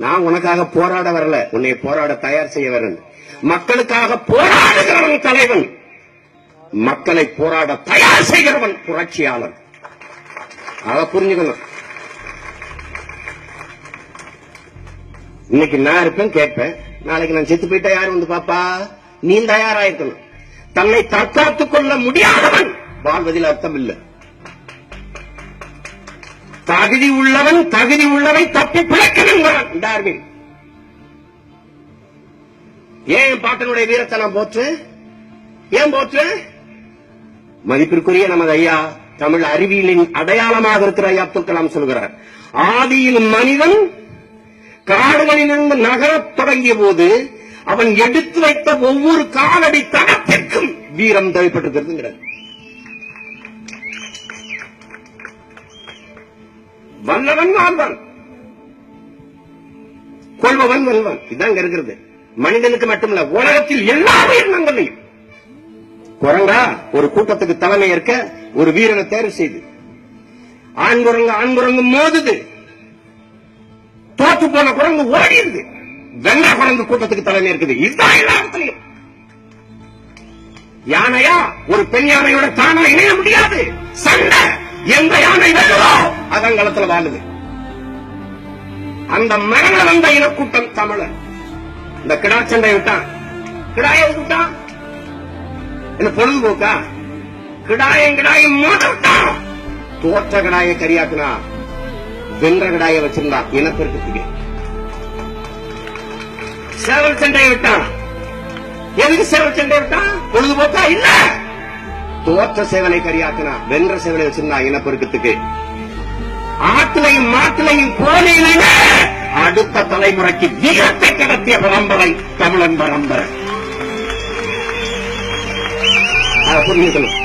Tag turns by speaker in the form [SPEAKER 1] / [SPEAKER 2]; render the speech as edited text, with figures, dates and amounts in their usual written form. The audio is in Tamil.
[SPEAKER 1] நான் உனக்காக போராட வரல, உன்னை போராட தயார் செய்ய வரேன். மக்களுக்காக போராடுகிறவன் தலைவன், மக்களை போராட தயார் செய்கிறவன் புரட்சியாளன். அதை புரிஞ்சுக்கணும். இன்னைக்கு நான் இருப்பேன், கேட்பேன். நாளைக்கு நான் செத்து போயிட்டா யாரு வந்து பாப்பா? நீ தயாராயிருக்கணும். தன்னை தற்காத்துக் கொள்ள முடியாதவன் வாழ்வதில் அர்த்தம் இல்லை. தகுதி உள்ளவன் தகுதி உள்ளவை தப்பி பிழைக்கணும். டார்வின் ஏன் பாட்டனுடைய வீரத்தை நான் போற்றேன்? ஏன் போற்றேன்? மதிப்பிற்குரிய நமது ஐயா, தமிழ் அறிவியலின் அடையாளமாக இருக்கிற ஐயா அப்துல் கலாம் சொல்கிறார், ஆதியில் மனிதன் காடுகளிலிருந்து நகரத் தொடங்கிய போது அவன் எடுத்து வைத்த ஒவ்வொரு காலடி தடத்திற்கும் வீரம் தேவைப்பட்டிருக்கிறது. வல்லவன் வாழ்வான், கொள்பவன் வெல்வான். இதுதான் இருக்கிறது. மனிதனுக்கு மட்டுமல்ல, உலகத்தில் எல்லா உயிரினங்களையும். குரங்கா ஒரு கூட்டத்துக்கு தலைமை ஏற்க ஒரு வீரனை தேர்வு செய்து ஆண்குரங்கு மோதுது, தோற்று போன குரங்கு ஓடிடுது, வெள்ள குரங்கு கூட்டத்துக்கு தலைமை இருக்குது. இதுதான் எல்லாத்திலையும். யானையா ஒரு பெண் யானையோட தானா இணைய முடியாது. சண்டை எந்த யானை வெல்லுதோ அதங்களத்தில் வாழுது. அந்த மரண வந்த இனக்கூட்டம் தமிழன். இந்த கிடா சண்டை விட்டான், கிடாயை விட்டான், என்ன பொழுதுபோக்கா? கிடாயும் மோத விட்டான். தோற்ற கிடாயை கரியாக்குனா, வென்ற கிடாயை வச்சிருந்தா இனப்பெருக்கத்துக்கு. சேவல் சண்டையை விட்டான். எதுக்கு சேவல் சண்டை விட்டான்? பொழுதுபோக்கா? இல்ல, தோற்ற சேவலை கரியாக்குனா, வென்ற சேவலை வச்சிருந்தா இனப்பெருக்கத்துக்கு. ஆட்டிலையும் மாட்டிலையும் போலியில அடுத்த தலைமுறைக்கு வீரத்தை கடத்திய பரம்பரை தமிழன் பரம்பரை. புரிஞ்சுக்கணும்.